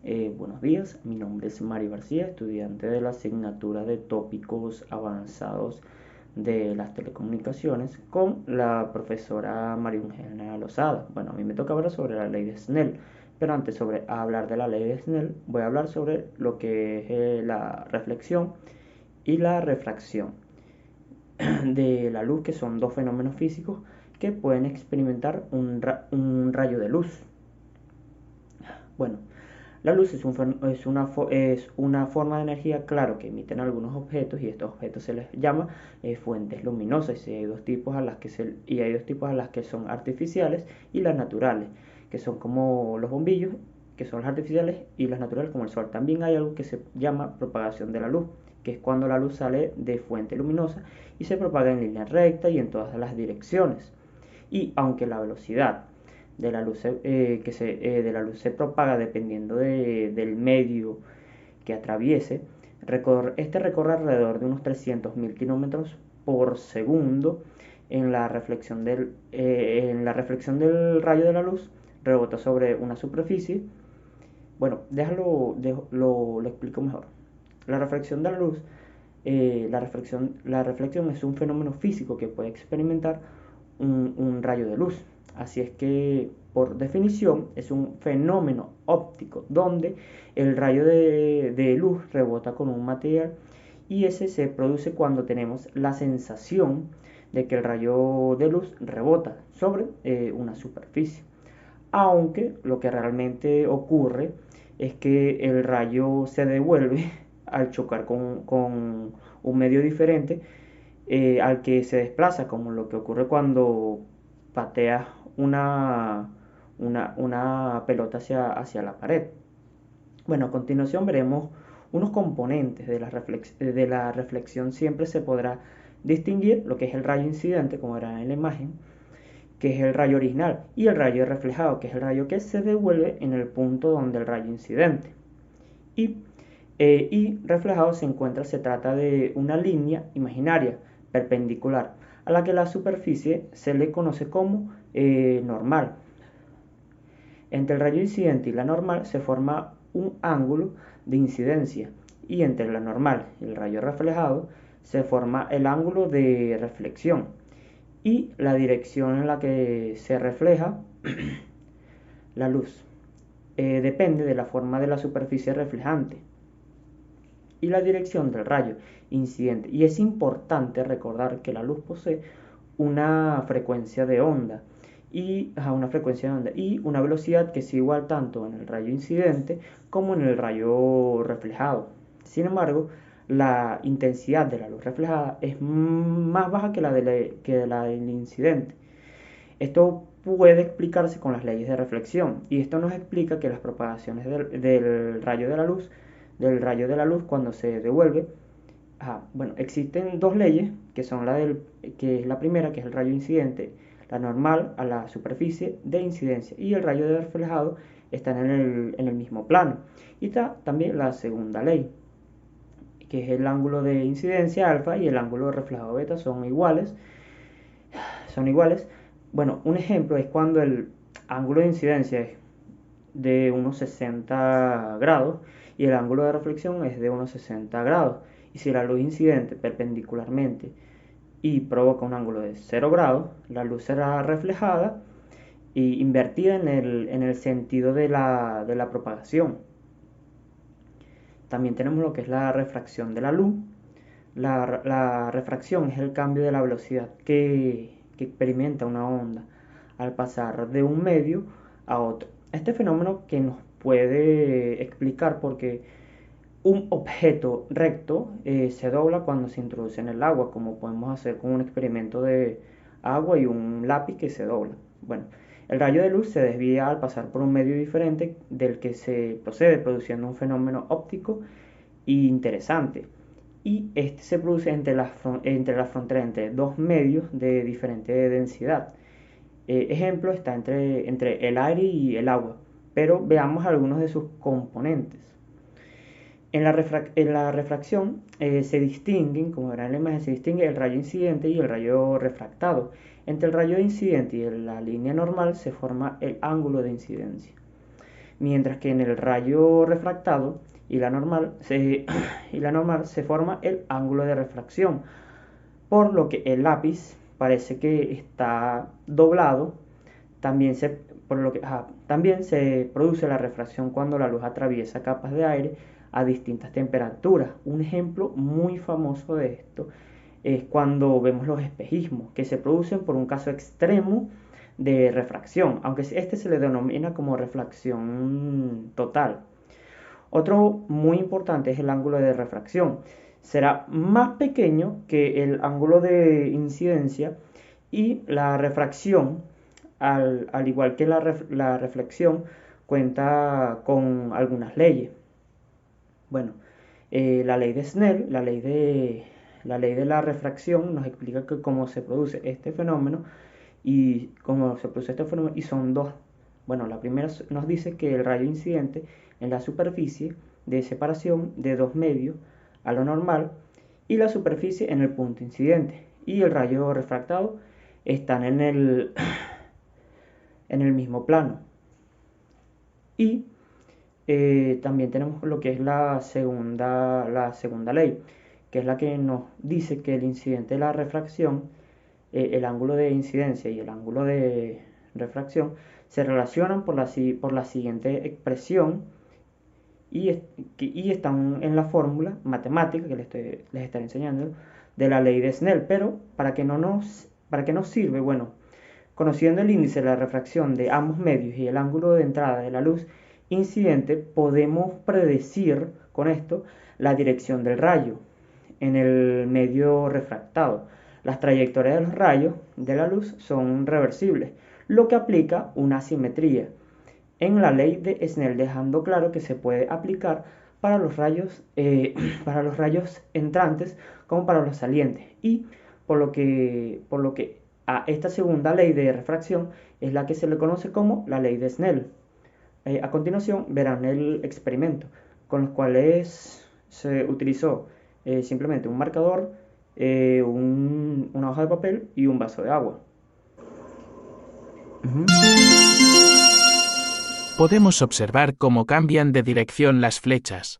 Buenos días, mi nombre es Mario García, estudiante de la asignatura de tópicos avanzados de las telecomunicaciones con la profesora María Eugenia Lozada. Bueno, a mí me toca hablar sobre la ley de Snell, pero antes sobre hablar de la ley de Snell voy a hablar sobre lo que es la reflexión y la refracción de la luz, que son dos fenómenos físicos que pueden experimentar un rayo de luz. Bueno, la luz es una forma de energía, claro, que emiten algunos objetos, y estos objetos se les llama fuentes luminosas, y hay dos tipos a las que son artificiales y las naturales, que son como los bombillos, que son las artificiales, y las naturales como el sol. También hay algo que se llama propagación de la luz, que es cuando la luz sale de fuente luminosa y se propaga en línea recta y en todas las direcciones. Y aunque la velocidad de la luz de la luz se propaga dependiendo del medio que atraviese, este recorre alrededor de unos 300.000 kilómetros por segundo. En la reflexión del rayo de la luz rebota sobre una superficie. Bueno, lo explico mejor. La reflexión de la luz, la reflexión es un fenómeno físico que puede experimentar un rayo de luz. Así es que, por definición, es un fenómeno óptico donde el rayo de luz rebota con un material, y ese se produce cuando tenemos la sensación de que el rayo de luz rebota sobre una superficie. Aunque lo que realmente ocurre es que el rayo se devuelve al chocar con un medio diferente al que se desplaza, como lo que ocurre cuando pateas una pelota hacia la pared. Bueno, a continuación veremos unos componentes de la reflexión. Siempre se podrá distinguir lo que es el rayo incidente, como era en la imagen, que es el rayo original, y el rayo reflejado, que es el rayo que se devuelve en el punto donde el rayo incidente. Y reflejado se trata de una línea imaginaria perpendicular a la que la superficie se le conoce como normal. Entre el rayo incidente y la normal se forma un ángulo de incidencia, y entre la normal y el rayo reflejado se forma el ángulo de reflexión, y la dirección en la que se refleja la luz depende de la forma de la superficie reflejante y la dirección del rayo incidente. Y es importante recordar que la luz posee una frecuencia de onda y una velocidad que es igual tanto en el rayo incidente como en el rayo reflejado. Sin embargo, la intensidad de la luz reflejada es más baja que la del incidente. Esto puede explicarse con las leyes de reflexión, y esto nos explica que las propagaciones del rayo de la luz cuando se devuelve. Bueno, existen dos leyes, que es la primera, que es el rayo incidente, la normal a la superficie de incidencia, y el rayo de reflejado están en el mismo plano. Y está también la segunda ley, que es el ángulo de incidencia alfa y el ángulo de reflejado beta son iguales. Bueno, un ejemplo es cuando el ángulo de incidencia es de unos 60 grados y el ángulo de reflexión es de unos 60 grados. Y si la luz incidente perpendicularmente y provoca un ángulo de 0 grados, la luz será reflejada y invertida en el sentido de la propagación. También tenemos lo que es la refracción de la luz. La refracción es el cambio de la velocidad que experimenta una onda al pasar de un medio a otro. Este fenómeno que nos puede explicar porque un objeto recto se dobla cuando se introduce en el agua, como podemos hacer con un experimento de agua y un lápiz que se dobla. Bueno, el rayo de luz se desvía al pasar por un medio diferente del que se procede, produciendo un fenómeno óptico interesante. Y este se produce entre la frontera entre dos medios de diferente densidad. Ejemplo está entre el aire y el agua, pero veamos algunos de sus componentes. En la refracción se distinguen, como verán en la imagen, se distingue el rayo incidente y el rayo refractado. Entre el rayo incidente y la línea normal se forma el ángulo de incidencia, mientras que en el rayo refractado y la normal y la normal se forma el ángulo de refracción, por lo que el lápiz parece que está doblado. También se, también se produce la refracción cuando la luz atraviesa capas de aire a distintas temperaturas. Un ejemplo muy famoso de esto es cuando vemos los espejismos, que se producen por un caso extremo de refracción, aunque este se le denomina como refracción total. Otro muy importante es el ángulo de refracción. Será más pequeño que el ángulo de incidencia, y la refracción, al igual que la reflexión, cuenta con algunas leyes. Bueno, la ley de Snell, la ley de la refracción nos explica que cómo se produce este fenómeno y son dos. Bueno, la primera nos dice que el rayo incidente en la superficie de separación de dos medios a lo normal y la superficie en el punto incidente y el rayo refractado están en el mismo plano. Y también tenemos lo que es la segunda ley, que es la que nos dice que el incidente de la refracción, el ángulo de incidencia y el ángulo de refracción se relacionan por la siguiente expresión y están en la fórmula matemática que les estaré enseñando de la ley de Snell. Pero ¿para qué nos sirve? Bueno, conociendo el índice de la refracción de ambos medios y el ángulo de entrada de la luz incidente, podemos predecir con esto la dirección del rayo en el medio refractado. Las trayectorias de los rayos de la luz son reversibles, lo que aplica una simetría en la ley de Snell, dejando claro que se puede aplicar para los rayos, para los rayos entrantes como para los salientes, y por lo que a esta segunda ley de refracción es la que se le conoce como la ley de Snell. A continuación verán el experimento, con los cuales se utilizó simplemente un marcador, una hoja de papel y un vaso de agua. Podemos observar cómo cambian de dirección las flechas.